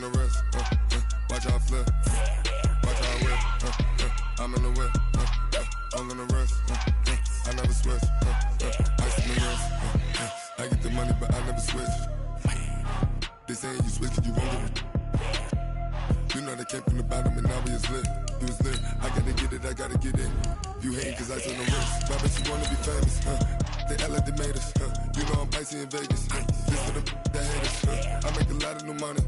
the wrist. Watch how I flip. Watch how I whip. I'm in the whip. I'm in the wrist. I never switch. Ice in the wrist. I get the money, but I never switch. They saying you switch it, you won't get it. You know they came from the bottom and now we is lit. You was lit. I gotta get it, I gotta get it. You hating cause ice on the wrist. But I bet you wanna be famous. They act like they made us. You know I'm icy in Vegas. This for the that hate us. I make a lot of new money.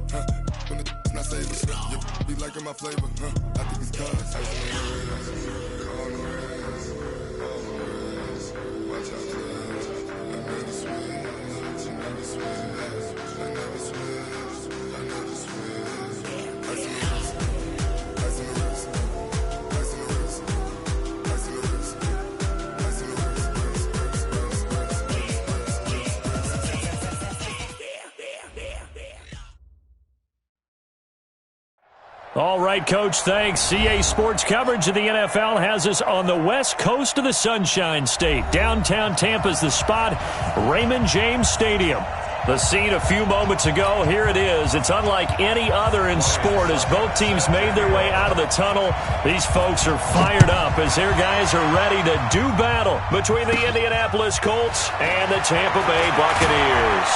When it's not savers. You be liking my flavor. I think it's cause ice on the wrist. On the wrist. On the wrist. Watch out for this. I never switch. I never switch. I never switch. I never switch. Ice on the wrist. Ice on the wrist. Ice on the wrist. Ice on the wrist. Ice on the wrist. All right, Coach, thanks. CA Sports coverage of the NFL has us on the west coast of the Sunshine State. Downtown Tampa's the spot, Raymond James Stadium. The scene a few moments ago, here it is. It's unlike any other in sport as both teams made their way out of the tunnel. These folks are fired up as their guys are ready to do battle between the Indianapolis Colts and the Tampa Bay Buccaneers.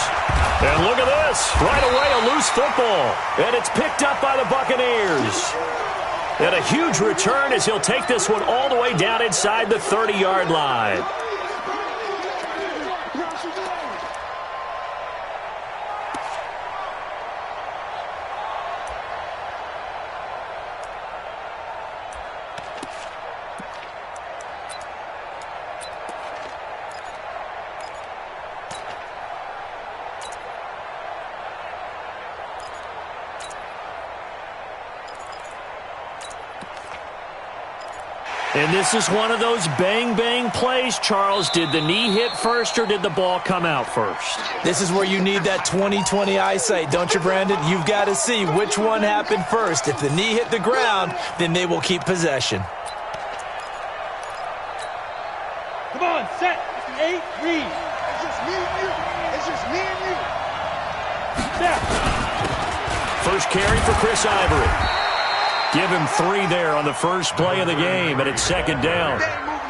And look at this. Right away, a loose football. And it's picked up by the Buccaneers. And a huge return as he'll take this one all the way down inside the 30-yard line. And this is one of those bang-bang plays, Charles. Did the knee hit first or did the ball come out first? This is where you need that 20/20 eyesight, don't you, Brandon? You've got to see which one happened first. If the knee hit the ground, then they will keep possession. Come on, set. 8, read. It's just me and you. It's just me and you. Set. First carry for Chris Ivory. Give him 3 there on the first play of the game, and it's second down.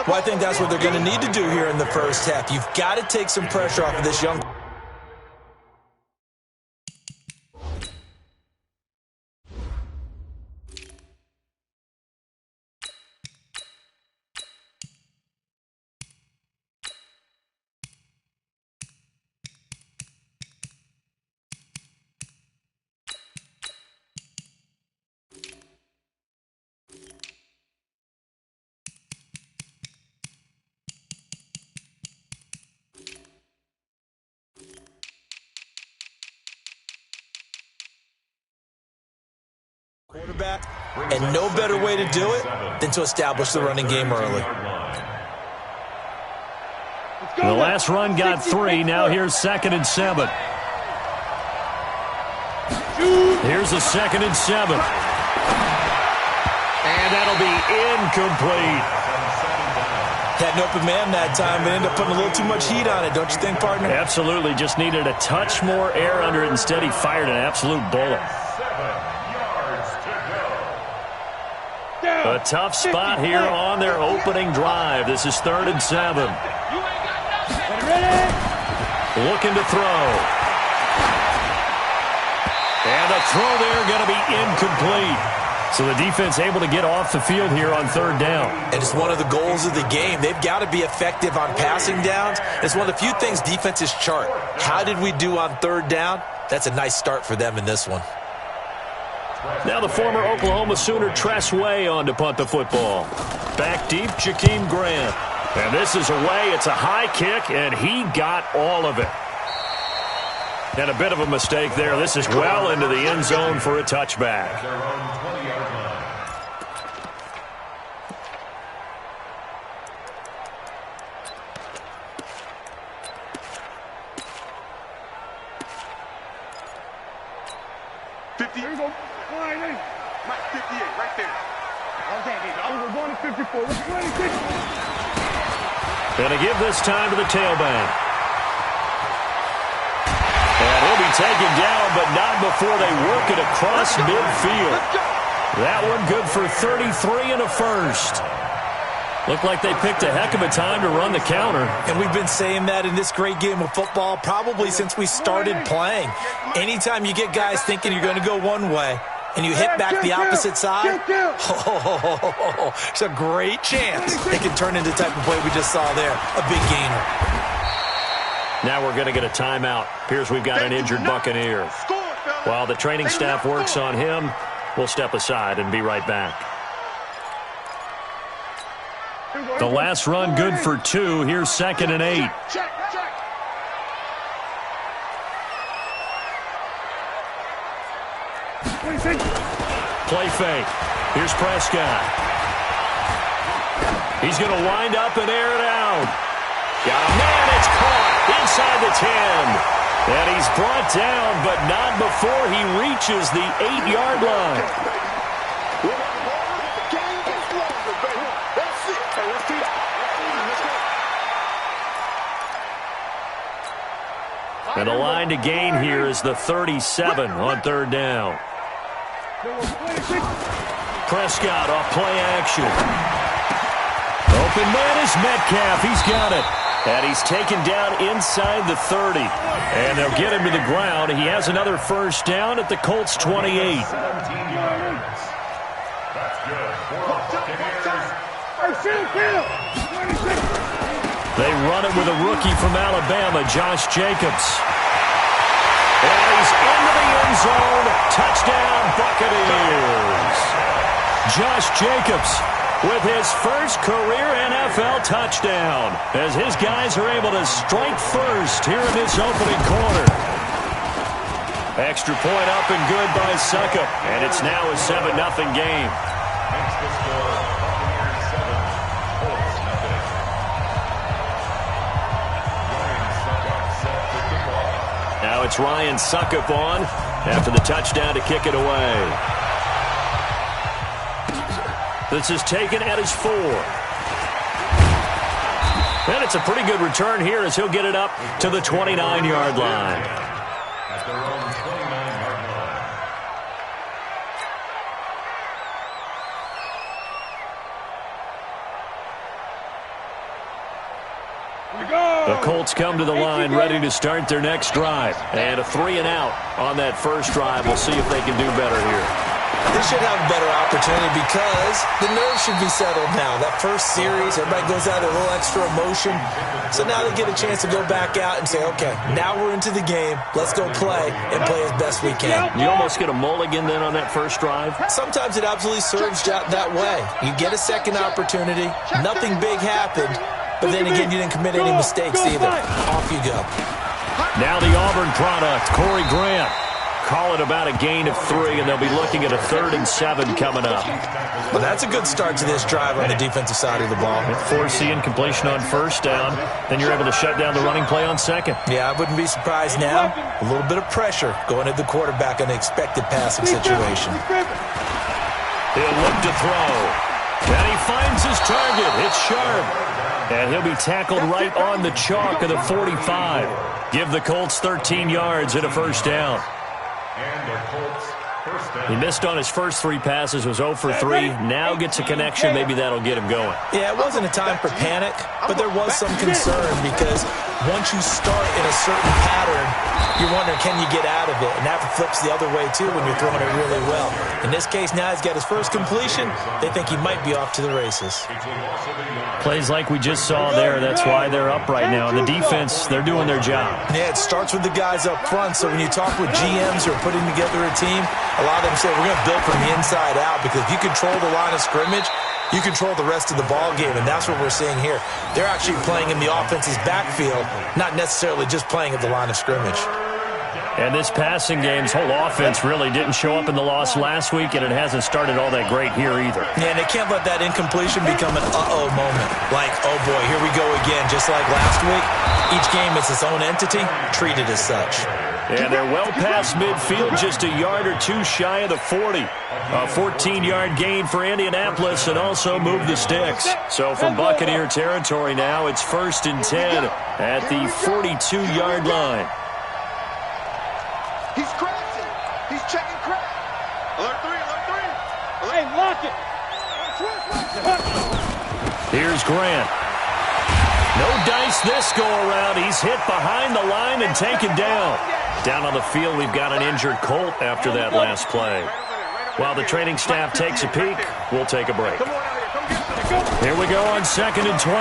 Well, I think that's what they're going to need to do here in the first half. You've got to take some pressure off of this young. Quarterback, and no better way to do it than to establish the running game early. The last run got 3. Now here's 2nd and 7. Here's a 2nd and 7. And that'll be incomplete. Had an open man that time, but ended up putting a little too much heat on it, don't you think, partner? Absolutely. Just needed a touch more air under it. Instead, he fired an absolute bullet. A tough spot here on their opening drive. This is 3rd and 7. Looking to throw. And the throw there going to be incomplete. So the defense able to get off the field here on 3rd down. And it's one of the goals of the game. They've got to be effective on passing downs. It's one of the few things defenses chart. How did we do on 3rd down? That's a nice start for them in this one. Now the former Oklahoma Sooner Tress Way on to punt the football. Back deep, Jakeem Grant. And this is away. It's a high kick, and he got all of it. And a bit of a mistake there. This is well into the end zone for a touchback. Going to give this time to the tailback. And he'll be be taken down, but not before they work it across midfield. That one good for 33 and a first. Looked like they picked a heck of a time to run the counter. And we've been saying that in this great game of football probably since we started playing. Anytime you get guys thinking you're going to go one way and you hit back the opposite side, it's a great chance it can turn into the type of play we just saw there, a big gainer. Now we're going to get a timeout. Appears we've got an injured Buccaneer. While the training staff works on him, we'll step aside and be right back. The last run good for 2. Here's 2nd and 8. Play fake. Here's Prescott. He's going to wind up and air it out. Got a man. It's caught inside the 10. And he's brought down, but not before he reaches the 8-yard line. And the line to gain here is the 37 on 3rd down. Prescott off play action. Open man is Metcalf. He's got it. And he's taken down inside the 30. And they'll get him to the ground. He has another first down at the Colts 28. They run it with a rookie from Alabama, Josh Jacobs. And he's into the end zone. Touchdown, Buccaneers. Josh Jacobs with his first career NFL touchdown as his guys are able to strike first here in this opening quarter. Extra point up and good by Succop. And it's now a 7-0 game. Now it's Ryan Succop on after the touchdown to kick it away. This is taken at his 4. And it's a pretty good return here as he'll get it up to the 29-yard line. At their own 29-yard line. The Colts come to the line ready to start their next drive. And a 3-and-out on that first drive. We'll see if they can do better here. They should have a better opportunity because the nerves should be settled now. That first series, everybody goes out with a little extra emotion. So now they get a chance to go back out and say, okay, now we're into the game. Let's go play and play as best we can. You almost get a mulligan then on that first drive? Sometimes it absolutely serves that way. You get a second opportunity. Nothing big happened. But then again, you didn't commit any mistakes either. Off you go. Now the Auburn product, Corey Grant. Call it about a gain of 3, and they'll be looking at a 3rd and 7 coming up. Well, that's a good start to this drive on the defensive side of the ball. Force the incompletion on first down, then you're able to shut down the running play on second. Yeah, I wouldn't be surprised now. A little bit of pressure going at the quarterback on an expected passing situation. He'll look to throw. And he finds his target. It's Sharp. And he'll be tackled right on the chalk of the 45. Give the Colts 13 yards and a first down. He missed on his first 3 passes, was 0 for 3. Now gets a connection. Maybe that'll get him going. Yeah, it wasn't a time for panic, but there was some concern because once you start in a certain pattern, you're wondering, can you get out of it? And that flips the other way, too, when you're throwing it really well. In this case, now he's got his first completion. They think he might be off to the races. Plays like we just saw there. That's why they're up right now. And the defense, they're doing their job. Yeah, it starts with the guys up front. So when you talk with GMs who are putting together a team, a lot of them say, we're going to build from the inside out because if you control the line of scrimmage, you control the rest of the ball game, and that's what we're seeing here. They're actually playing in the offense's backfield, not necessarily just playing at the line of scrimmage. And this passing game's whole offense really didn't show up in the loss last week, and it hasn't started all that great here either. Yeah, and they can't let that incompletion become an uh-oh moment. Like, oh boy, here we go again, just like last week. Each game is its own entity, treated as such. And they're well past midfield, just a yard or 2 shy of the 40. A 14-yard gain for Indianapolis and also move the sticks. So from Buccaneer territory now, it's 1st and 10 at the 42-yard line. He's crashing. He's checking crash. Alert 3, alert 3. Hey, lock it. Here's Grant. No dice this go-around. He's hit behind the line and taken down. Down on the field, we've got an injured Colt after that last play. While the training staff takes a peek, we'll take a break. Here we go on 2nd and 12.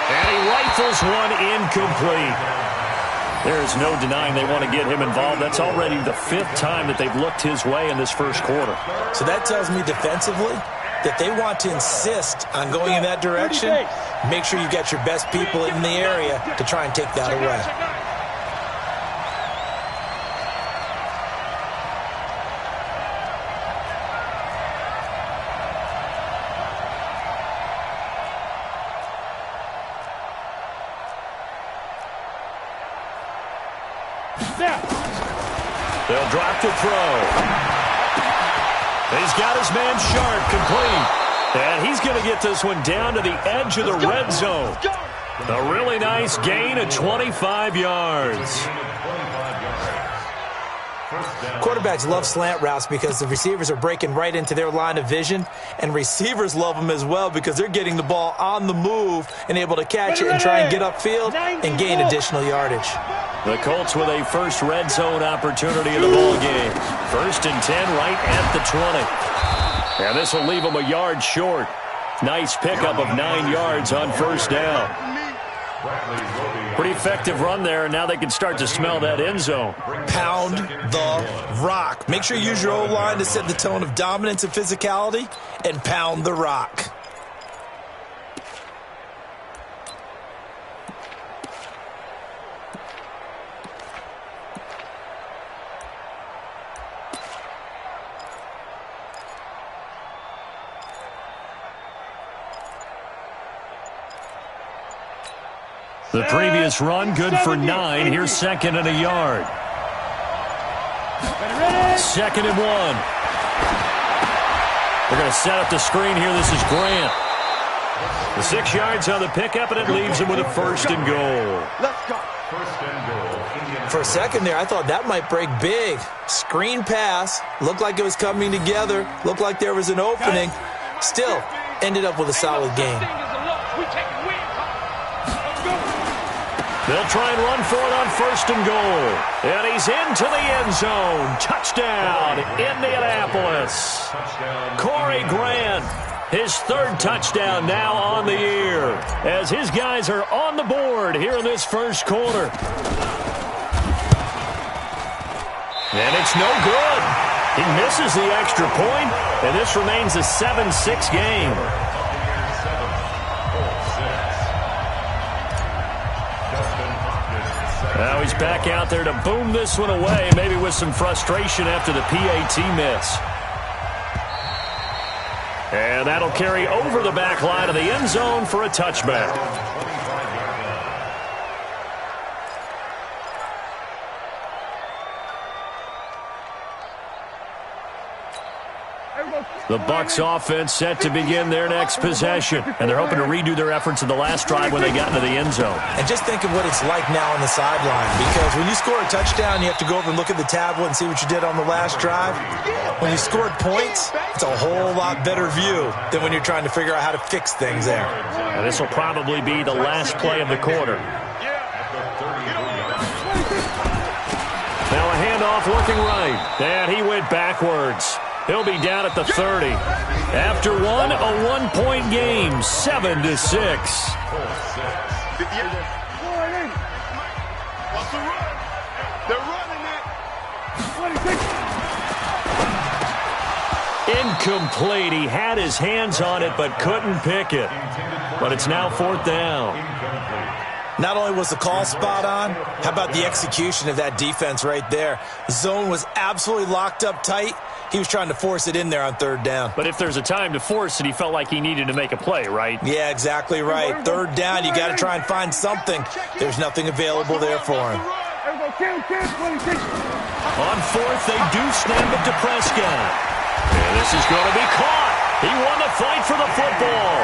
And he rifles one incomplete. There's no denying they want to get him involved. That's already the 5th time that they've looked his way in this first quarter. So that tells me defensively that they want to insist on going in that direction. Make sure you got your best people in the area to try and take that away. They'll drop the throw. He's got his man Sharp complete. And he's going to get this one down to the edge of the red zone. A really nice gain of 25 yards. Quarterbacks love slant routes because the receivers are breaking right into their line of vision, and receivers love them as well because they're getting the ball on the move and able to catch it and try and get upfield and gain additional yardage. The Colts with a first red zone opportunity in the ball game. 1st and 10 right at the 20. And this will leave them a yard short. Nice pickup of 9 yards on 1st down. Pretty effective run there, and now they can start to smell that end zone. Pound the rock. Make sure you use your O-line to set the tone of dominance and physicality, and pound the rock. The previous run, good for 9. Here's 2nd and a yard. 2nd and 1. They're going to set up the screen here. This is Grant. The 6 yards on the pickup, and it leaves him with a 1st and goal. Let's go. For a second there, I thought that might break big. Screen pass. Looked like it was coming together. Looked like there was an opening. Still, ended up with a solid game. They'll try and run for it on 1st and goal. And he's into the end zone. Touchdown, Indianapolis. Corey Grant, his 3rd touchdown now on the year, as his guys are on the board here in this first quarter. And it's no good. He misses the extra point, and this remains a 7-6 game. Now he's back out there to boom this one away, maybe with some frustration after the PAT miss. And that'll carry over the back line of the end zone for a touchback. The Bucs offense set to begin their next possession, and they're hoping to redo their efforts in the last drive when they got into the end zone. And just think of what it's like now on the sideline, because when you score a touchdown, you have to go over and look at the tablet and see what you did on the last drive. When you scored points, it's a whole lot better view than when you're trying to figure out how to fix things there. And this will probably be the last play of the quarter. Now a handoff looking right, and he went backwards. He'll be down at the 30. After one, a 1-point game, 7-6. Incomplete. He had his hands on it but couldn't pick it. But it's now 4th down. Not only was the call spot on, how about the execution of that defense right there? The zone was absolutely locked up tight. He was trying to force it in there on 3rd down. But if there's a time to force it, he felt like he needed to make a play, right? Yeah, exactly right. 3rd down, you got to try and find something. There's nothing available there for him. On 4th, they do snap it to Prescott. And this is going to be caught. He won the fight for the football.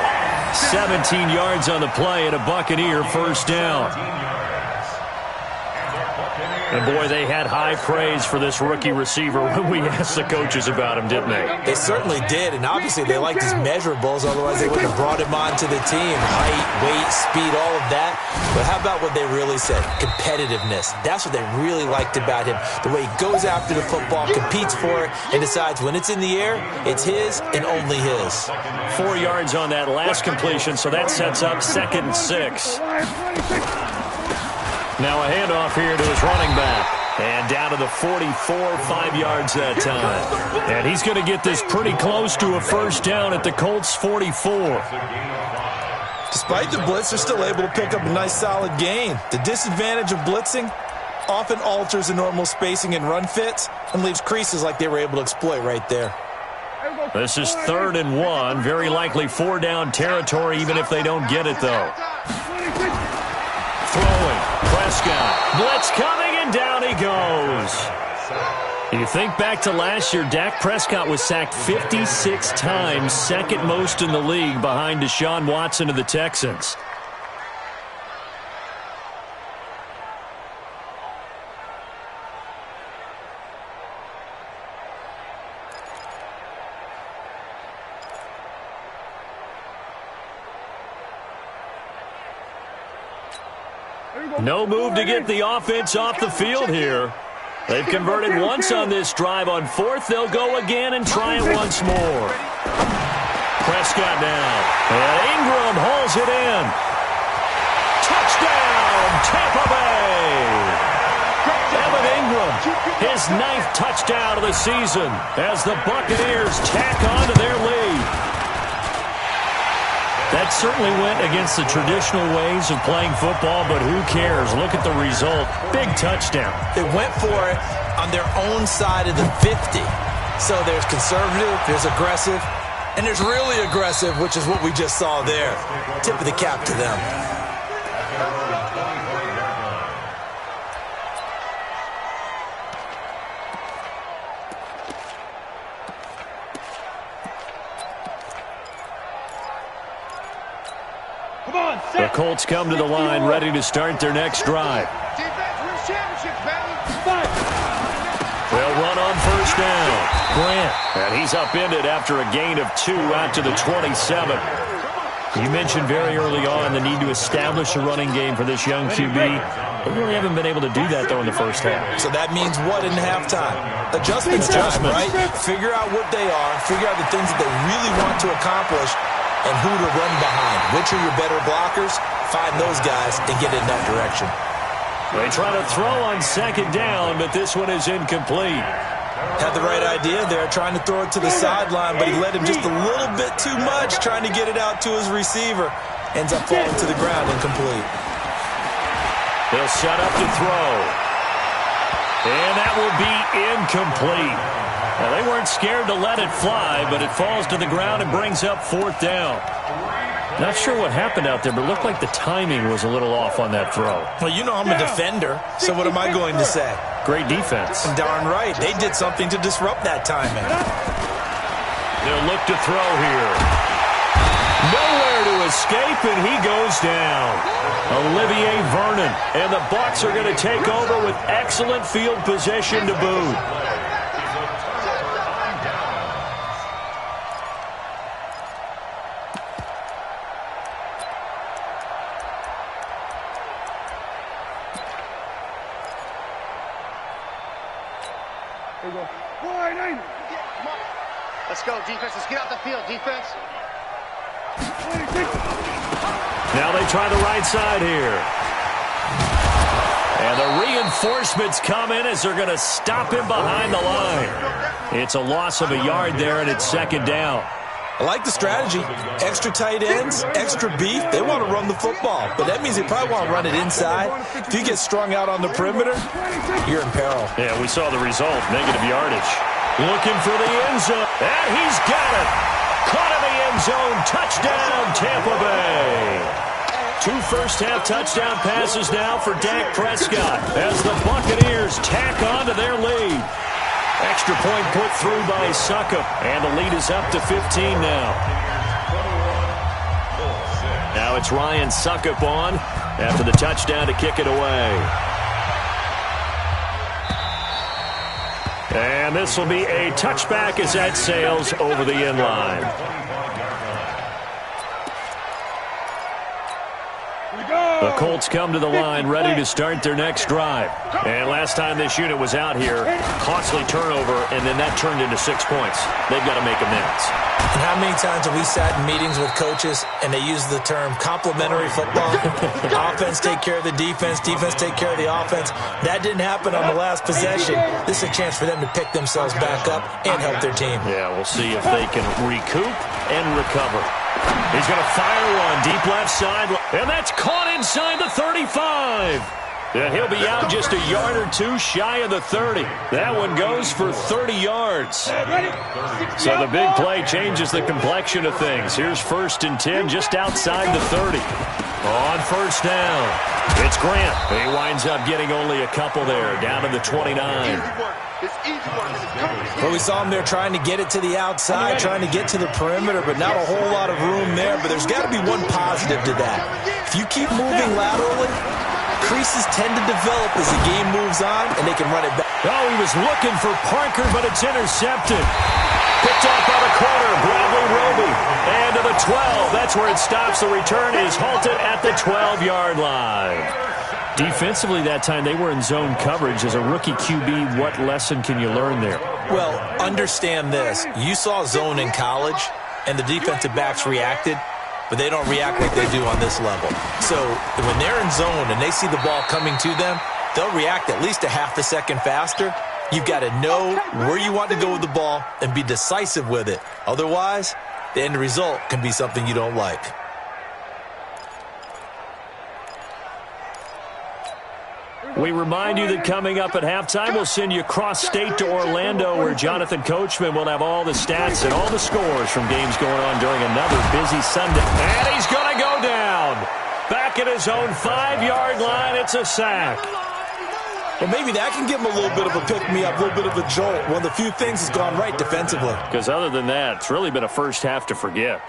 17 yards on the play and a Buccaneer 1st down. And, boy, they had high praise for this rookie receiver when we asked the coaches about him, didn't they? They certainly did, and obviously they liked his measurables. Otherwise, they wouldn't have brought him onto the team. Height, weight, speed, all of that. But how about what they really said? Competitiveness. That's what they really liked about him. The way he goes after the football, competes for it, and decides when it's in the air, it's his and only his. 4 yards on that last completion, so that sets up 2nd and 6. Now a handoff here to his running back. And down to the 44, 5 yards that time. And he's going to get this pretty close to a first down at the Colts' 44. Despite the blitz, they're still able to pick up a nice solid gain. The disadvantage of blitzing often alters the normal spacing and run fits and leaves creases like they were able to exploit right there. This is 3rd and 1. Very likely 4-down territory even if they don't get it, though. Throwing. Prescott. Blitz coming, and down he goes. You think back to last year, Dak Prescott was sacked 56 times, 2nd most in the league behind Deshaun Watson of the Texans. No move to get the offense off the field here. They've converted once on this drive. On 4th, they'll go again and try it once more. Prescott now. And Ingram hauls it in. Touchdown, Tampa Bay. Evan Ingram, his 9th touchdown of the season as the Buccaneers tack on to their lead. That certainly went against the traditional ways of playing football, but who cares? Look at the result. Big touchdown. They went for it on their own side of the 50. So there's conservative, there's aggressive, and there's really aggressive, which is what we just saw there. Tip of the cap to them. The Colts come to the line, ready to start their next drive. They'll run on first down. Grant. And he's upended after a gain of 2 out to the 27. You mentioned very early on the need to establish a running game for this young QB. They really haven't been able to do that, though, in the first half. So that means what in halftime? Adjustments, right? Figure out what they are. Figure out the things that they really want to accomplish and who to run behind. Which are your better blockers? Find those guys and get in that direction. They try to throw on 2nd down, but this one is incomplete. Had the right idea there, trying to throw it to the sideline, but he led him just a little bit too much, trying to get it out to his receiver. Ends up falling to the ground, incomplete. They'll set up to throw. And that will be incomplete. Now, they weren't scared to let it fly, but it falls to the ground and brings up 4th down. Not sure what happened out there, but it looked like the timing was a little off on that throw. Well, you know I'm a defender, so what am I going to say? Great defense. Darn right. They did something to disrupt that timing. They'll look to throw here. Nowhere to escape, and he goes down. Olivier Vernon, and the Bucs are going to take over with excellent field possession to boot. Let's go, defense. Let's get out the field, defense. Now they try the right side here. And the reinforcements come in as they're going to stop him behind the line. It's a loss of a yard there, and it's 2nd down. I like the strategy. Extra tight ends, extra beef. They want to run the football, but that means they probably want to run it inside. If you get strung out on the perimeter, you're in peril. Yeah, we saw the result, negative yardage. Looking for the end zone, and he's got it. Caught in the end zone, touchdown, Tampa Bay. 2 first-half touchdown passes now for Dak Prescott as the Buccaneers tack on to their lead. Extra point put through by Succop, and the lead is up to 15 now. Now it's Ryan Succop on after the touchdown to kick it away. And this will be a touchback as that sails over the end line. The Colts come to the line ready to start their next drive. And last time this unit was out here, costly turnover, and then that turned into 6 points. They've got to make amends. And how many times have we sat in meetings with coaches and they use the term complementary football? Offense take care of the defense, defense take care of the offense. That didn't happen on the last possession. This is a chance for them to pick themselves back up and help their team. Yeah, we'll see if they can recoup and recover. He's going to fire one deep left side, and that's caught inside the 35. And he'll be out just a yard or two shy of the 30. That one goes for 30 yards. So the big play changes the complexion of things. Here's 1st and 10 just outside the 30. On first down, it's Grant. He winds up getting only a couple there, down to the 29. Well, we saw him there trying to get it to the outside, trying to get to the perimeter, but not a whole lot of room there. But there's got to be one positive to that. If you keep moving laterally, creases tend to develop as the game moves on, and they can run it back. Oh, he was looking for Parker, but it's intercepted. Picked off by the corner, Bradley Roby. And to the 12. That's where it stops. The return is halted at the 12-yard line. Defensively that time, they were in zone coverage. As a rookie QB, what lesson can you learn there? Well, understand this. You saw zone in college, and the defensive backs reacted, but they don't react like they do on this level. So when they're in zone and they see the ball coming to them, they'll react at least a half a second faster. You've got to know where you want to go with the ball and be decisive with it. Otherwise, the end result can be something you don't like. We remind you that coming up at halftime, we'll send you cross-state to Orlando, where Jonathan Coachman will have all the stats and all the scores from games going on during another busy Sunday. And he's going to go down. Back at his own 5-yard line, it's a sack. Well, maybe that can give him a little bit of a pick-me-up, a little bit of a jolt. One of the few things has gone right defensively. Because other than that, it's really been a first half to forget.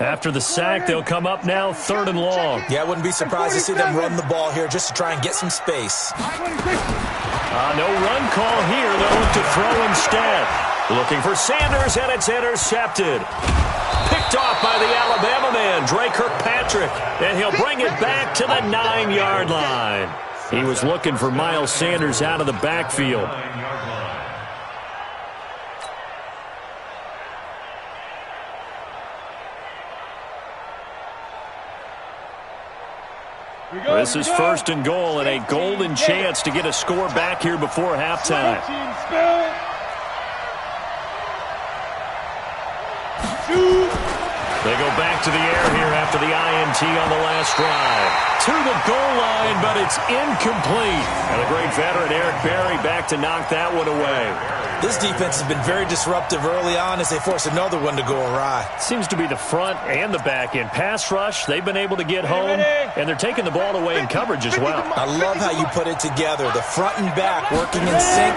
After the sack, they'll come up now 3rd and long. Yeah, I wouldn't be surprised to see them run the ball here just to try and get some space. No run call here. They'll look to throw instead. Looking for Sanders, and it's intercepted. Picked off by the Alabama man, Dre Kirkpatrick. And he'll bring it back to the 9-yard line. He was looking for Miles Sanders out of the backfield. This is 1st and goal and a golden chance to get a score back here before halftime. They go back to the air here after the INT on the last drive. To the goal line, but it's incomplete. And the great veteran Eric Berry back to knock that one away. This defense has been very disruptive early on as they force another one to go awry. Seems to be the front and the back end. Pass rush, they've been able to get home, and they're taking the ball away in coverage as well. I love how you put it together. The front and back working in sync,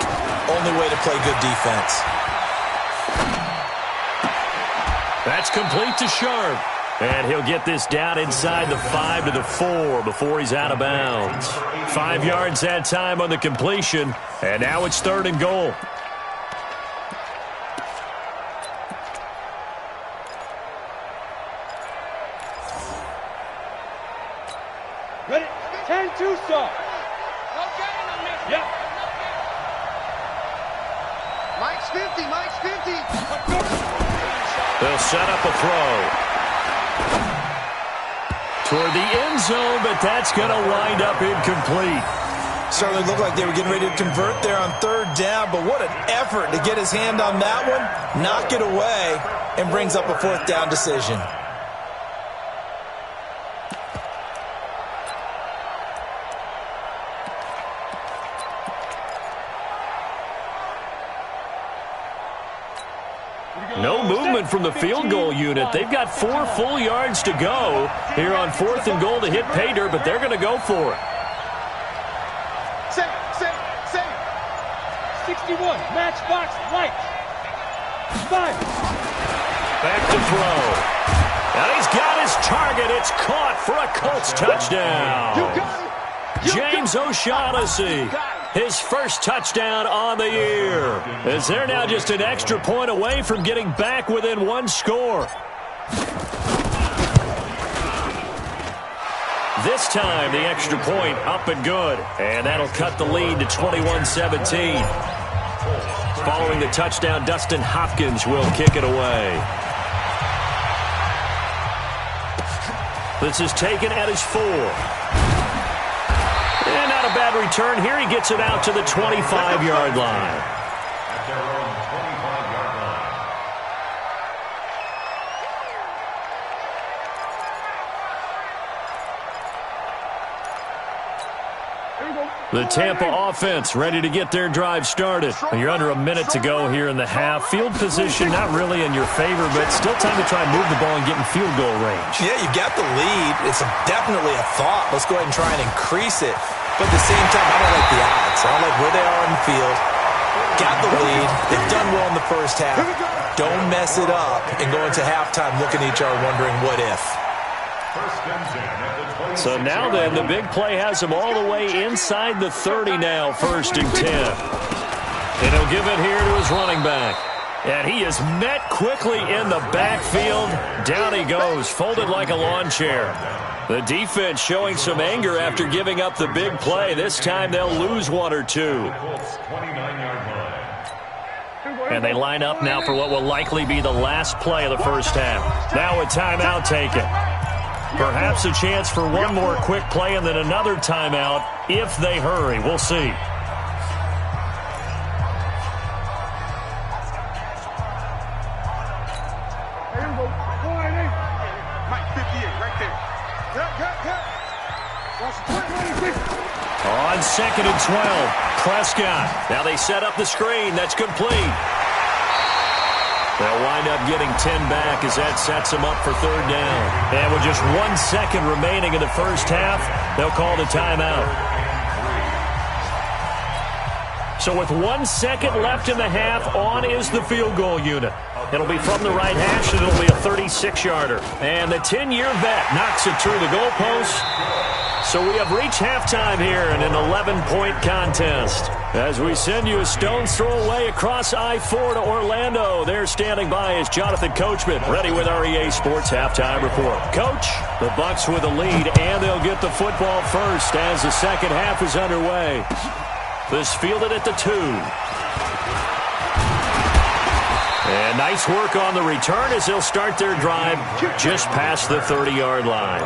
only way to play good defense. That's complete to Sharp. And he'll get this down inside the 5 to the 4 before he's out of bounds. 5 yards that time on the completion, and now it's 3rd and goal. Ready? 10-2 stop. Yeah. Mike's 50, Mike's 50. They'll set up a throw toward the end zone, but that's going to wind up incomplete. Certainly looked like they were getting ready to convert there on 3rd down, but what an effort to get his hand on that one, knock it away, and brings up a 4th down decision. No movement from the field goal unit. They've got 4 full yards to go here on 4th and goal to hit pay dirt, but they're going to go for it. 61, matchbox light. 5. Back to throw. And he's got his target. It's caught for a Colts touchdown. James O'Shaughnessy, his first touchdown on the year. As they're now just an extra point away from getting back within one score. This time, the extra point up and good. And that'll cut the lead to 21-17. Following the touchdown, Dustin Hopkins will kick it away. This is taken at his 4. And not a bad return here. He gets it out to the 25-yard line. At their own 25-yard line. The Tampa offense ready to get their drive started. You're under a minute to go here in the half. Field position not really in your favor, but still time to try and move the ball and get in field goal range. Yeah, you got the lead. It's definitely a thought. Let's go ahead and try and increase it. But at the same time, I don't like the odds. I don't like where they are on the field. Got the lead. They've done well in the first half. Don't mess it up and go into halftime looking at each other wondering what if. So now then, the big play has him all the way inside the 30 now, 1st and 10. And he'll give it here to his running back. And he is met quickly in the backfield. Down he goes, folded like a lawn chair. The defense showing some anger after giving up the big play. This time they'll lose 1 or 2. And they line up now for what will likely be the last play of the first half. Now a timeout taken. Perhaps a chance for one more quick play and then another timeout if they hurry. We'll see. On 2nd and 12, Prescott. Now they set up the screen. That's complete. They'll wind up getting 10 back as that sets them up for 3rd down. And with just 1 second remaining in the first half, they'll call the timeout. So with 1 second left in the half, on is the field goal unit. It'll be from the right hash, and it'll be a 36-yarder. And the 10-year vet knocks it through the goalpost. So we have reached halftime here in an 11-point contest. As we send you a stone's throw away across I-4 to Orlando. There standing by is Jonathan Coachman, ready with our EA Sports Halftime Report. Coach, the Bucs with a lead, and they'll get the football first as the second half is underway. This fielded at the 2. And nice work on the return as they'll start their drive just past the 30-yard line.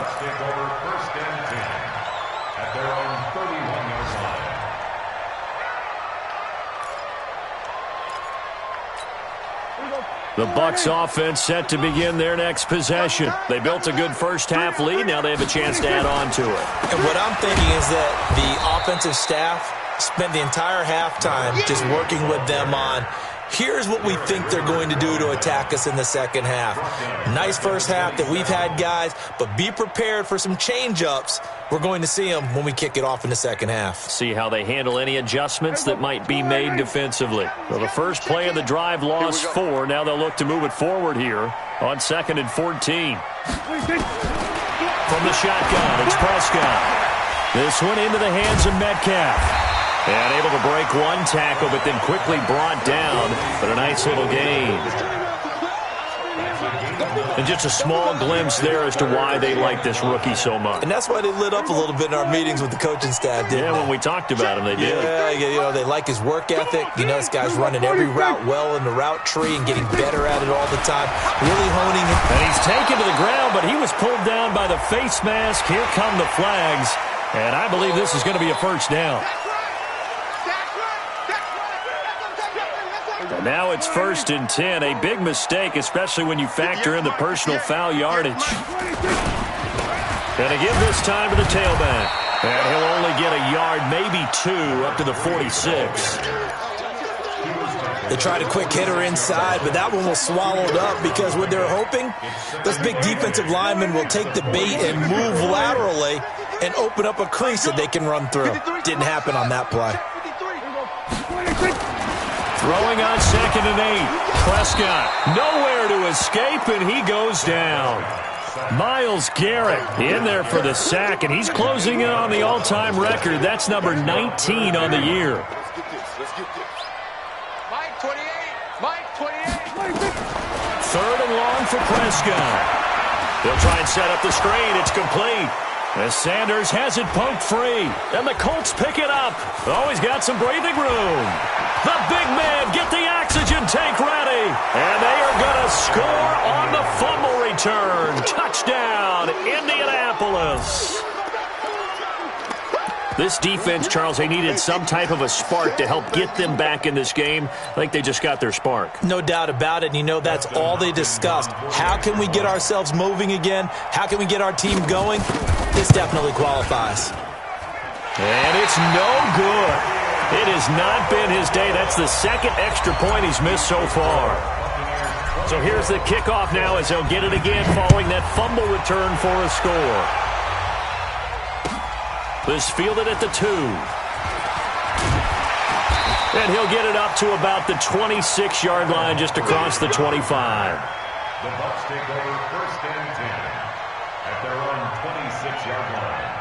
The Bucs offense set to begin their next possession. They built a good first half lead. Now they have a chance to add on to it. And what I'm thinking is that the offensive staff spent the entire halftime just working with them on, here's what we think they're going to do to attack us in the second half. Nice first half that we've had, guys, but be prepared for some change-ups. We're going to see them when we kick it off in the second half. See how they handle any adjustments that might be made defensively. Well, the first play of the drive lost 4. Now they'll look to move it forward here on 2nd and 14. From the shotgun, it's Prescott. This one into the hands of Metcalf. And able to break one tackle, but then quickly brought down. But a nice little gain. And just a small glimpse there as to why they like this rookie so much. And that's why they lit up a little bit in our meetings with the coaching staff, didn't they? When we talked about him, they did. Yeah, you know, they like his work ethic. You know, this guy's running every route well in the route tree and getting better at it all the time. Really honing it. And he's taken to the ground, but he was pulled down by the face mask. Here come the flags. And I believe this is going to be a first down. And now it's 1st and 10. A big mistake, especially when you factor in the personal foul yardage. And again this time to the tailback. And he'll only get a yard, maybe 2, up to the 46. They tried a quick hitter inside, but that one was swallowed up because what they're hoping, those big defensive linemen will take the bait and move laterally and open up a crease that they can run through. Didn't happen on that play. Throwing on 2nd and 8. Prescott nowhere to escape, and he goes down. Myles Garrett in there for the sack, and he's closing in on the all-time record. That's number 19 on the year. Let's get this. Mike 28. Mike 28. 3rd and long for Prescott. He'll try and set up the screen. It's complete. As Sanders has it poked free. And the Colts pick it up. Oh, he's got some breathing room. The big man, get the oxygen tank ready. And they are going to score on the fumble return. Touchdown, Indianapolis. This defense, Charles, they needed some type of a spark to help get them back in this game. I think they just got their spark. No doubt about it, and you know that's all they discussed. How can we get ourselves moving again? How can we get our team going? This definitely qualifies. And it's no good. It has not been his day. That's the 2nd extra point he's missed so far. So here's the kickoff now as they'll get it again following that fumble return for a score. This fielded at the 2. And he'll get it up to about the 26-yard line just across the 25. The Bucs take over 1st and 10 at their own 26-yard line.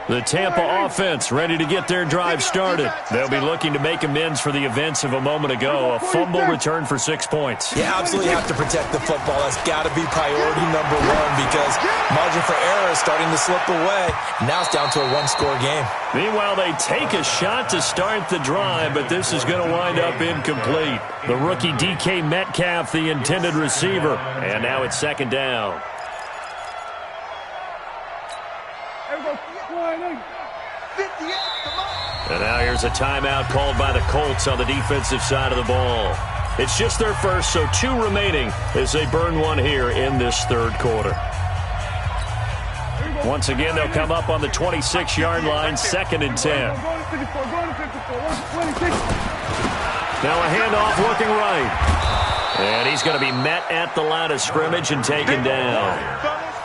The Tampa offense ready to get their drive started. They'll be looking to make amends for the events of a moment ago. A fumble return for 6 points. You absolutely have to protect the football. That's got to be priority number 1 because margin for error is starting to slip away. Now it's down to a 1-score game. Meanwhile, they take a shot to start the drive, but this is going to wind up incomplete. The rookie DK Metcalf, the intended receiver. And now it's 2nd down. And now here's a timeout called by the Colts on the defensive side of the ball. It's just their first, so 2 remaining as they burn one here in this 3rd quarter. Once again, they'll come up on the 26-yard line, 2nd and 10. Now a handoff looking right. And he's going to be met at the line of scrimmage and taken down.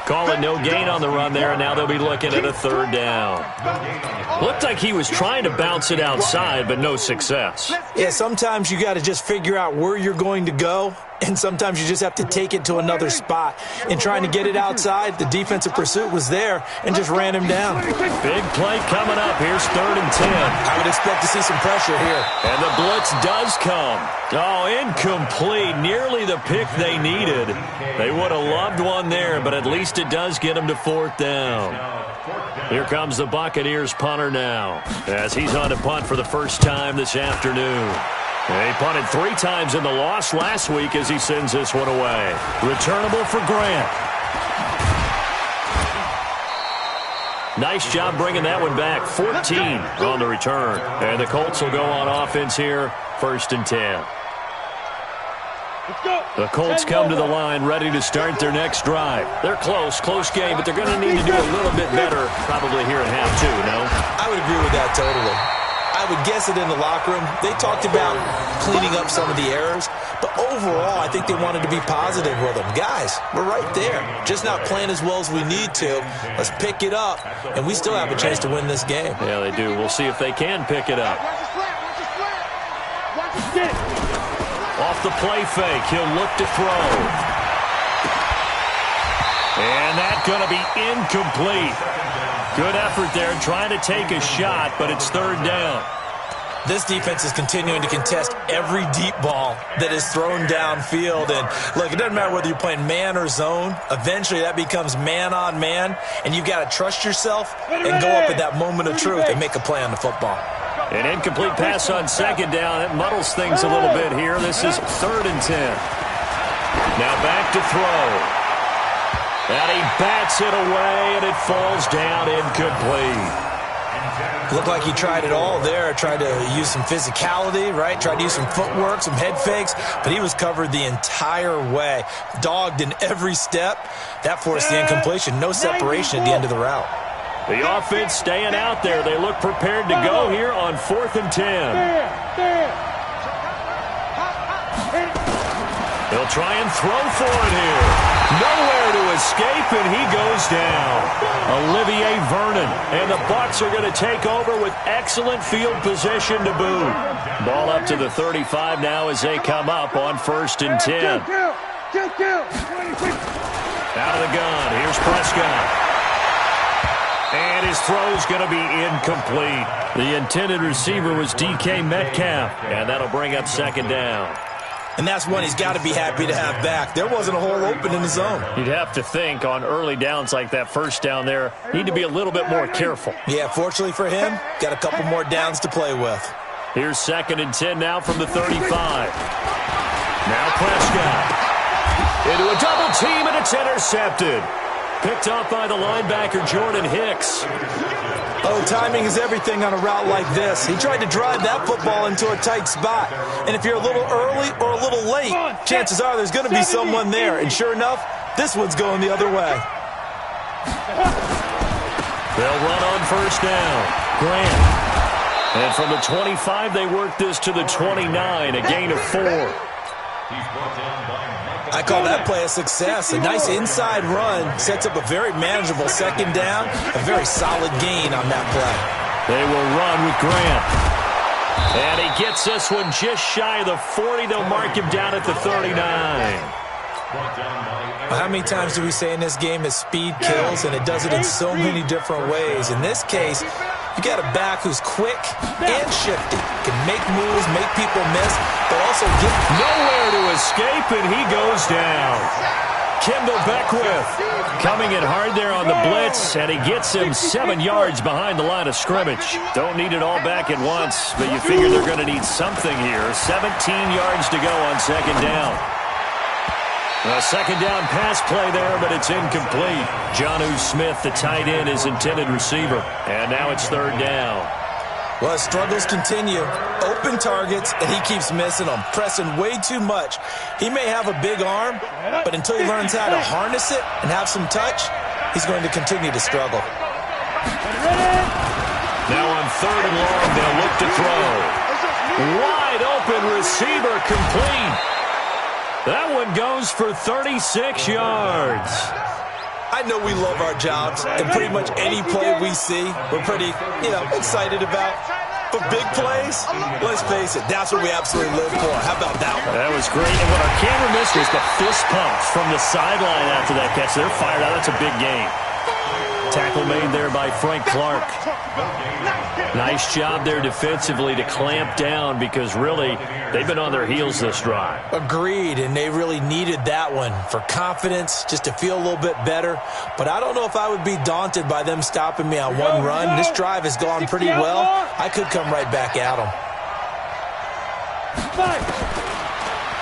Call it no gain on the run there, and now they'll be looking at a 3rd down. Looked like he was trying to bounce it outside, but no success. Yeah, sometimes you got to just figure out where you're going to go, and sometimes you just have to take it to another spot. In trying to get it outside, the defensive pursuit was there and just ran him down. Big play coming up. Here's 3rd and 10. I would expect to see some pressure here. And the blitz does come. Oh, incomplete. Nearly the pick they needed. They would have loved one there, but at least it does get them to 4th down. Here comes the Buccaneers punter now, as he's on to punt for the first time this afternoon. He punted 3 times in the loss last week as he sends this one away. Returnable for Grant. Nice job bringing that one back. 14 on the return. And the Colts will go on offense here, 1st and 10. The Colts come to the line ready to start their next drive. They're close game, but they're going to need to do a little bit better probably here in half 2, no? I would agree with that totally. I would guess it in the locker room. They talked about cleaning up some of the errors, but overall, I think they wanted to be positive with them. Guys, we're right there. Just not playing as well as we need to. Let's pick it up, and we still have a chance to win this game. Yeah, they do. We'll see if they can pick it up. Off the play fake, he'll look to throw. And that's going to be incomplete. Good effort there, trying to take a shot, but it's 3rd down. This defense is continuing to contest every deep ball that is thrown downfield. And, look, it doesn't matter whether you're playing man or zone. Eventually, that becomes man-on-man, and you've got to trust yourself and go up at that moment of truth and make a play on the football. An incomplete pass on 2nd down. It muddles things a little bit here. This is 3rd and 10. Now back to throw. And he bats it away, and it falls down incomplete. Looked like he tried it all there. Tried to use some physicality, right? Tried to use some footwork, some head fakes, but he was covered the entire way. Dogged in every step. That forced the incompletion. No separation at the end of the route. The offense staying out there. They look prepared to go here on 4th and 10. He'll try and throw for it here. Nowhere to escape, and he goes down. Olivier Vernon. And the Bucs are going to take over with excellent field position to boot. Ball up to the 35 now as they come up on 1st and 10. Out of the gun. Here's Prescott. And his throw's going to be incomplete. The intended receiver was DK Metcalf, and that'll bring up 2nd down. And that's one he's got to be happy to have back. There wasn't a hole open in the zone. You'd have to think on early downs like that 1st down there, need to be a little bit more careful. Yeah, fortunately for him, got a couple more downs to play with. Here's 2nd and 10 now from the 35. Now Prescott. Into a double team, and it's intercepted. Picked off by the linebacker, Jordan Hicks. Oh, timing is everything on a route like this. He tried to drive that football into a tight spot. And if you're a little early or a little late, chances are there's going to be someone there. And sure enough, this one's going the other way. They'll run on 1st down. Grant. And from the 25, they work this to the 29, a gain of 4. I call that play a success. A nice inside run sets up a very manageable 2nd down. A very solid gain on that play. They will run with Grant. And he gets this one just shy of the 40. They'll mark him down at the 39. How many times do we say in this game that speed kills, and it does it in so many different ways? In this case, you got a back who's quick and shifty, can make moves, make people miss, but also get nowhere to escape, and he goes down. Kendall Beckwith coming in hard there on the blitz, and he gets him 7 yards behind the line of scrimmage. Don't need it all back at once, but you figure they're going to need something here. 17 yards to go on 2nd down. A 2nd down pass play there, but it's incomplete. Jonnu Smith, the tight end, is intended receiver. And now it's 3rd down. Well, struggles continue. Open targets, and he keeps missing them, pressing way too much. He may have a big arm, but until he learns how to harness it and have some touch, he's going to continue to struggle. Now on 3rd and long, they'll look to throw. Wide open receiver, complete. That one goes for 36 yards. I know we love our jobs, and pretty much any play we see, we're pretty, excited about. But big plays, let's face it, that's what we absolutely live for. How about that one? That was great. And what our camera missed was the fist pump from the sideline after that catch. They're fired out. That's a big game. Tackle made there by Frank Clark. Nice job there defensively to clamp down because really they've been on their heels this drive. Agreed, and they really needed that one for confidence, just to feel a little bit better. But I don't know if I would be daunted by them stopping me on one run. This drive has gone pretty well. I could come right back at them.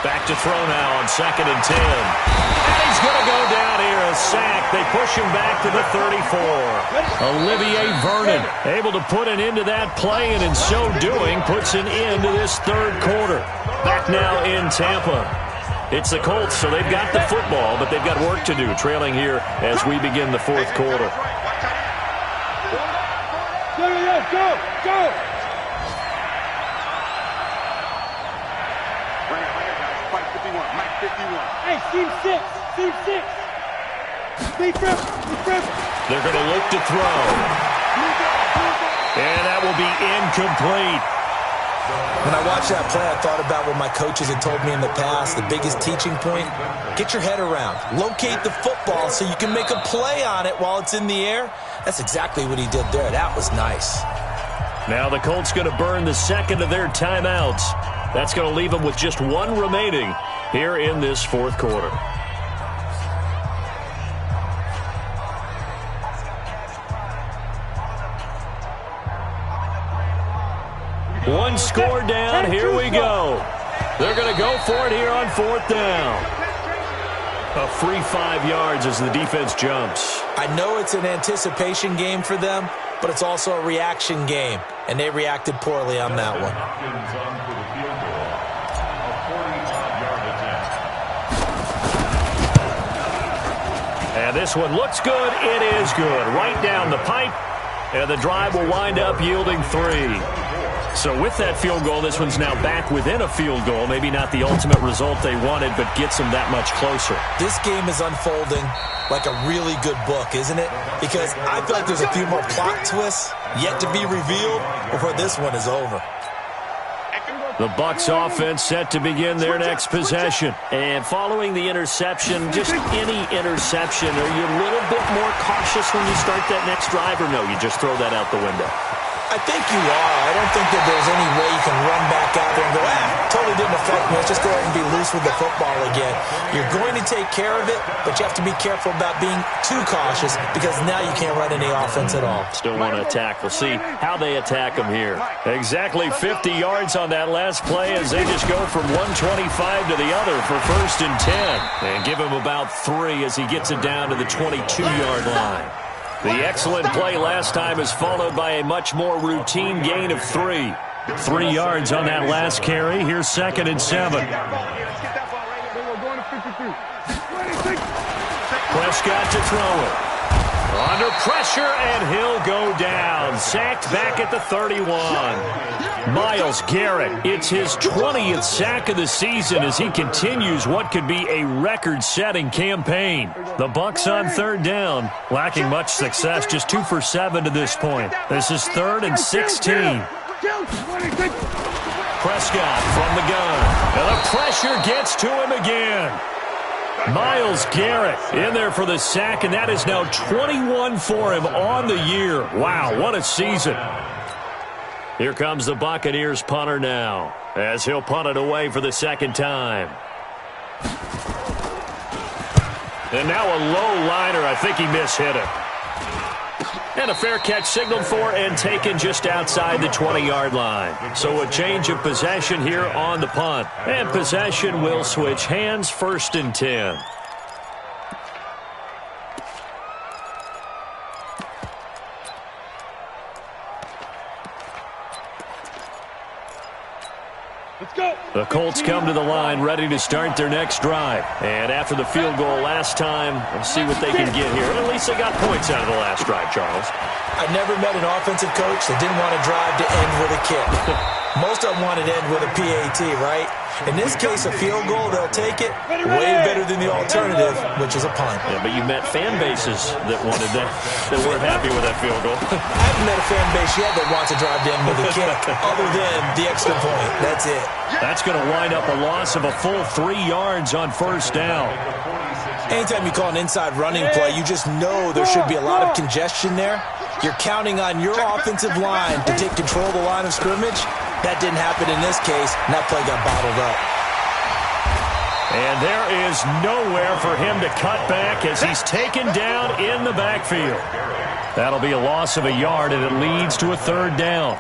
Back to throw now on 2nd and 10. And he's going to go down here, a sack. They push him back to the 34. Olivier Vernon able to put an end to that play, and in so doing puts an end to this 3rd quarter. Back now in Tampa. It's the Colts, so they've got the football, but they've got work to do, trailing here as we begin the 4th quarter. Go! Hey, team 6. Be careful. They're going to look to throw. And that will be incomplete. When I watched that play, I thought about what my coaches had told me in the past. The biggest teaching point, get your head around. Locate the football so you can make a play on it while it's in the air. That's exactly what he did there. That was nice. Now the Colts going to burn the 2nd of their timeouts. That's going to leave them with just 1 remaining here in this 4th quarter. One score down. Here we go. They're going to go for it here on 4th down. A free 5 yards as the defense jumps. I know it's an anticipation game for them, but it's also a reaction game, and they reacted poorly on that one. And this one looks good. It is good. Right down the pipe, and the drive will wind up yielding 3. So with that field goal, this one's now back within a field goal. Maybe not the ultimate result they wanted, but gets them that much closer. This game is unfolding like a really good book, isn't it? Because I feel like there's a few more plot twists yet to be revealed before this one is over. The Bucs offense set to begin their next possession. And following the interception, just any interception, are you a little bit more cautious when you start that next drive, or no, you just throw that out the window? I think you are. I don't think that there's any way you can run back out there and go, totally didn't affect me. Let's just go ahead and be loose with the football again. You're going to take care of it, but you have to be careful about being too cautious because now you can't run any offense at all. Still want to attack. We'll see how they attack them here. Exactly 50 yards on that last play as they just go from 125 to the other for 1st and 10. And give him about 3 as he gets it down to the 22-yard line. The excellent play last time is followed by a much more routine gain of 3. 3 yards on that last carry. Here's 2nd and 7. Prescott to throw it. Under pressure, and he'll go down. Sacked back at the 31. Myles Garrett, it's his 20th sack of the season as he continues what could be a record-setting campaign. The Bucs on 3rd down, lacking much success, just 2 for 7 to this point. This is 3rd and 16. Prescott from the gun, and the pressure gets to him again. Myles Garrett in there for the sack, and that is now 21 for him on the year. Wow, what a season. Here comes the Buccaneers punter now, as he'll punt it away for the 2nd time. And now a low liner. I think he mishit it. And a fair catch signaled for and taken just outside the 20-yard line. So a change of possession here on the punt. And possession will switch hands, 1st and 10. The Colts come to the line ready to start their next drive. And after the field goal last time, we'll see what they can get here. At least they got points out of the last drive, Charles. I've never met an offensive coach that didn't want to drive to end with a kick. Most of them wanted to end with a PAT, right? In this case, a field goal, they'll take it. Way better than the alternative, which is a punt. Yeah, but you met fan bases that wanted that weren't happy with that field goal. I haven't met a fan base yet that wants to drive to end with a kick, other than the extra point. That's it. That's going to wind up a loss of a full 3 yards on 1st down. Anytime you call an inside running play, you just know there should be a lot of congestion there. You're counting on your offensive line to take control of the line of scrimmage. That didn't happen in this case, and that play got bottled up. And there is nowhere for him to cut back as he's taken down in the backfield. That'll be a loss of a yard, and it leads to a 3rd down.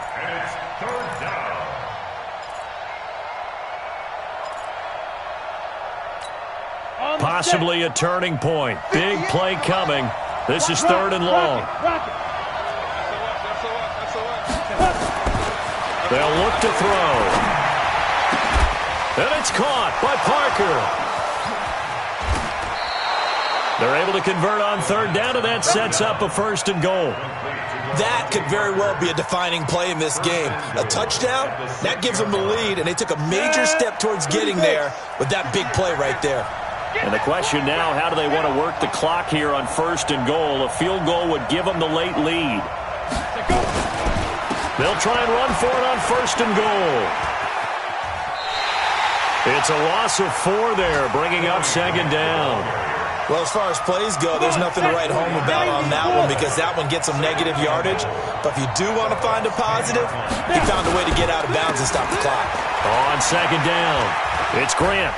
Possibly a turning point. Big play coming. This is 3rd and long. They'll look to throw. And it's caught by Parker. They're able to convert on 3rd down, and that sets up a 1st and goal. That could very well be a defining play in this game. A touchdown, that gives them the lead, and they took a major step towards getting there with that big play right there. And the question now, how do they want to work the clock here on 1st and goal? A field goal would give them the late lead. They'll try and run for it on 1st and goal. It's a loss of 4 there, bringing up 2nd down. Well, as far as plays go, there's nothing to write home about on that one because that one gets some negative yardage. But if you do want to find a positive, he found a way to get out of bounds and stop the clock. On 2nd down, it's Grant.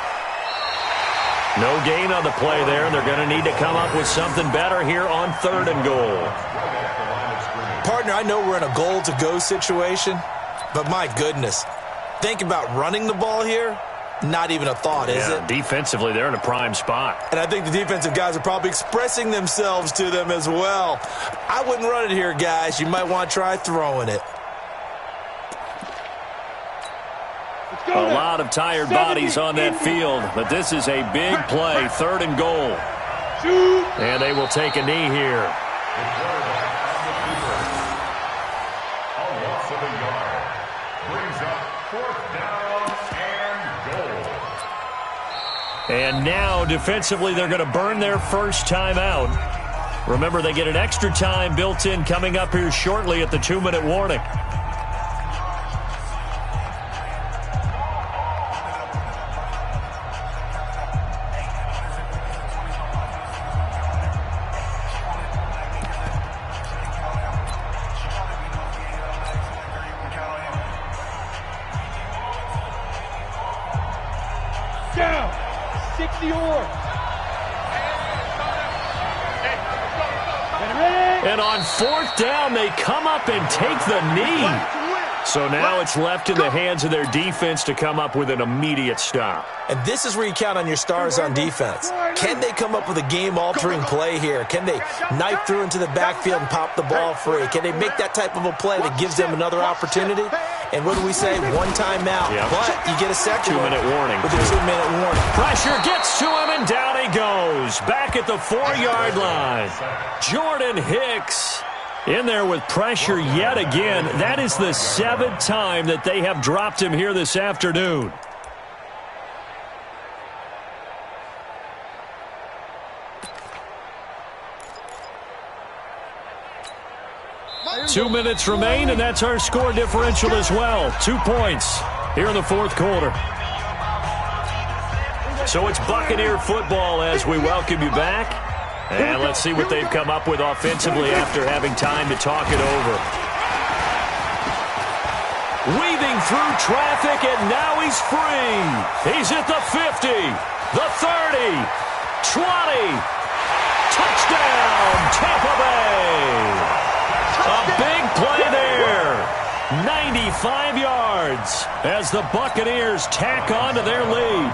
No gain on the play there. They're going to need to come up with something better here on 3rd and goal. Partner, I know we're in a goal-to-go situation, but my goodness, think about running the ball here. Not even a thought, is it? Defensively, they're in a prime spot. And I think the defensive guys are probably expressing themselves to them as well. I wouldn't run it here, guys. You might want to try throwing it. A lot of tired bodies on that field, but this is a big play, 3rd and goal. And they will take a knee here. And now, defensively, they're going to burn their first time out. Remember, they get an extra time built in coming up here shortly at the 2-minute warning. Down. 60 or. And on 4th down, they come up and take the knee. So now it's left in the hands of their defense to come up with an immediate stop. And this is where you count on your stars on defense. Can they come up with a game-altering play here? Can they knife through into the backfield and pop the ball free? Can they make that type of a play that gives them another opportunity? And what do we say? One timeout. Yep. But you get a second 2-minute warning. With a 2-minute warning. Pressure gets to him, and down he goes. Back at the 4-yard line. Jordan Hicks in there with pressure yet again. That is the 7th time that they have dropped him here this afternoon. Two minutes remain, and that's our score differential as well. 2 points here in the 4th quarter. So it's Buccaneer football as we welcome you back. And let's see what they've come up with offensively after having time to talk it over. Weaving through traffic, and now he's free. He's at the 50, the 30, 20. Touchdown, Tampa Bay. A big play there. 95 yards as the Buccaneers tack on to their lead.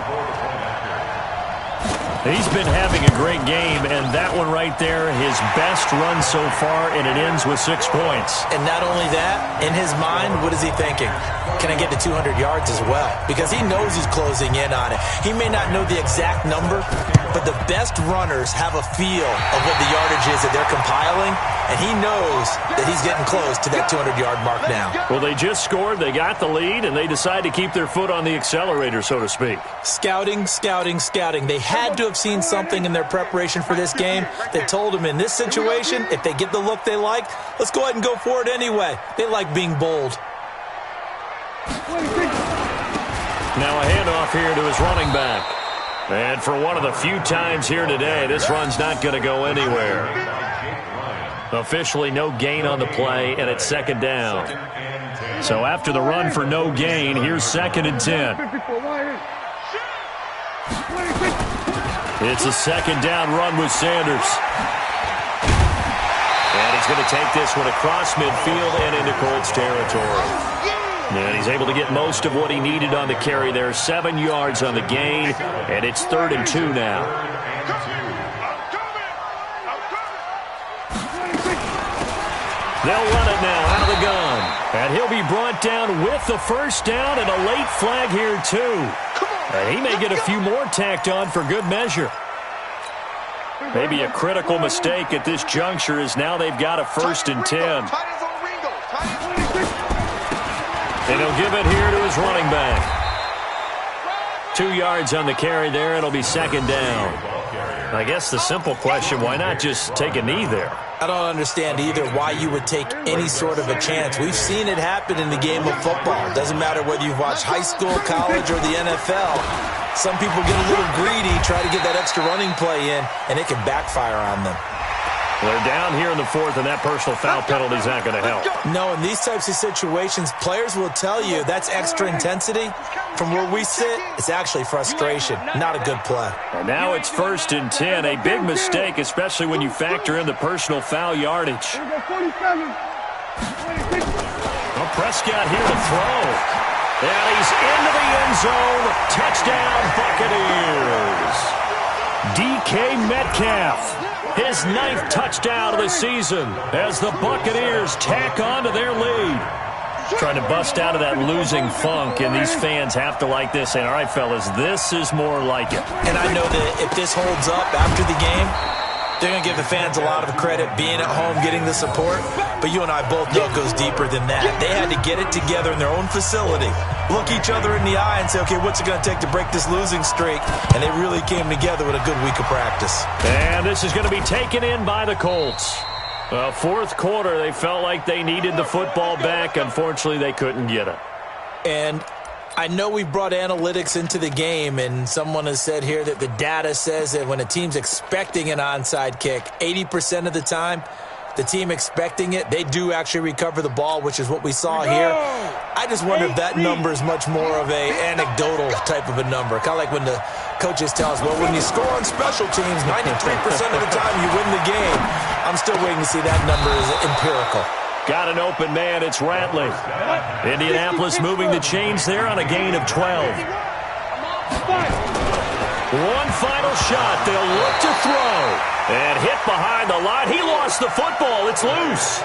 He's been having a great game, and that one right there, his best run so far, and it ends with 6 points. And not only that, in his mind, what is he thinking? Can I get to 200 yards as well? Because he knows he's closing in on it. He may not know the exact number, but the best runners have a feel of what the yardage is that they're compiling, and he knows that he's getting close to that 200-yard mark now. Well, they just scored, they got the lead, and they decide to keep their foot on the accelerator, so to speak. Scouting, scouting, scouting. They had to have seen something in their preparation for this game that told them in this situation, if they get the look they like, let's go ahead and go for it anyway. They like being bold. Now a handoff here to his running back. And for one of the few times here today, this run's not going to go anywhere. Officially no gain on the play, and it's 2nd down. So after the run for no gain, here's 2nd and 10. It's a 2nd down run with Sanders. And he's going to take this one across midfield and into Colts territory. And he's able to get most of what he needed on the carry there. 7 yards on the gain, and it's 3rd and 2 now. They'll run it now out of the gun. And he'll be brought down with the 1st down, and a late flag here too. And he may get a few more tacked on for good measure. Maybe a critical mistake at this juncture is now they've got a 1st and 10. And he'll give it here to his running back. 2 yards on the carry there. It'll be 2nd down. I guess the simple question, why not just take a knee there? I don't understand either why you would take any sort of a chance. We've seen it happen in the game of football. It doesn't matter whether you've watched high school, college, or the NFL. Some people get a little greedy, try to get that extra running play in, and it can backfire on them. They're down here in the 4th, and that personal foul penalty is not going to help. No, in these types of situations, players will tell you that's extra intensity. From where we sit, it's actually frustration, not a good play. And now it's 1st and 10, a big mistake, especially when you factor in the personal foul yardage. Well, Prescott here to throw. And he's into the end zone. Touchdown, Buccaneers. DK Metcalf. His 9th touchdown of the season as the Buccaneers tack on to their lead. Trying to bust out of that losing funk, and these fans have to like this. And all right, fellas, this is more like it. And I know that if this holds up after the game, They're going to give the fans a lot of credit being at home, getting the support. But you and I both know it goes deeper than that. They had to get it together in their own facility, look each other in the eye and say, okay, what's it going to take to break this losing streak? And they really came together with a good week of practice. And this is going to be taken in by the Colts. Fourth quarter, they felt like they needed the football back. Unfortunately, they couldn't get it. And I know we brought analytics into the game, and someone has said here that the data says that when a team's expecting an onside kick, 80% of the time, the team expecting it, they do actually recover the ball, which is what we saw here. I just wonder if that number is much more of a anecdotal type of a number. Kind of like when the coaches tell us, well, when you score on special teams, 93% of the time you win the game. I'm still waiting to see that number is empirical. Got an open man. It's Ratley. Indianapolis moving the chains there on a gain of 12. One final shot. They'll look to throw. And hit behind the line. He lost the football. It's loose.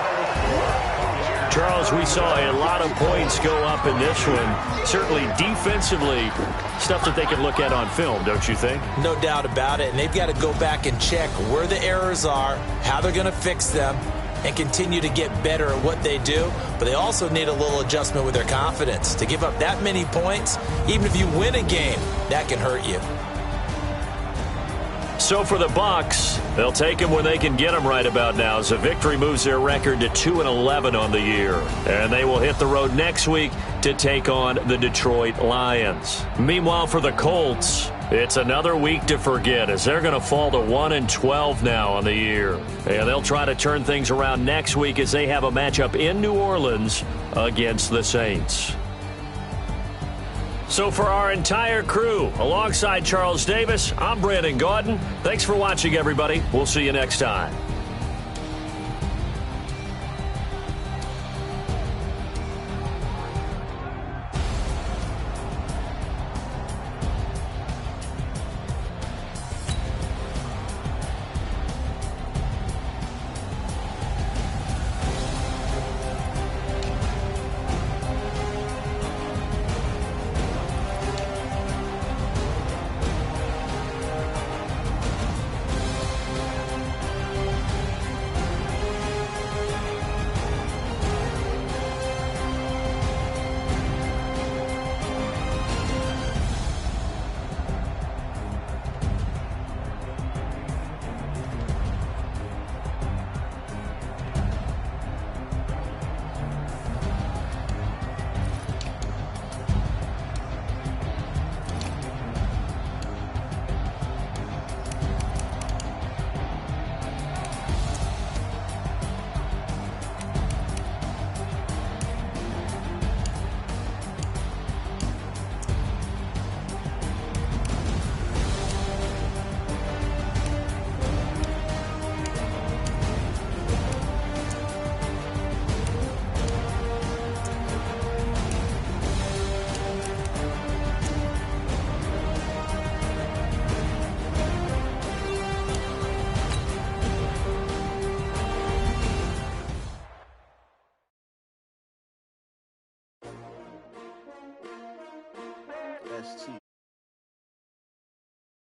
Charles, we saw a lot of points go up in this one. Certainly defensively, stuff that they can look at on film, don't you think? No doubt about it. And they've got to go back and check where the errors are, how they're going to fix them, and continue to get better at what they do. But they also need a little adjustment with their confidence. To give up that many points, even if you win a game, that can hurt you. So for the Bucs, they'll take them when they can get them right about now. As a victory moves their record to 2-11 on the year. And they will hit the road next week to take on the Detroit Lions. Meanwhile, for the Colts, it's another week to forget as they're going to fall to 1-12 now on the year. And they'll try to turn things around next week as they have a matchup in New Orleans against the Saints. So for our entire crew, alongside Charles Davis, I'm Brandon Gaudin. Thanks for watching, everybody. We'll see you next time.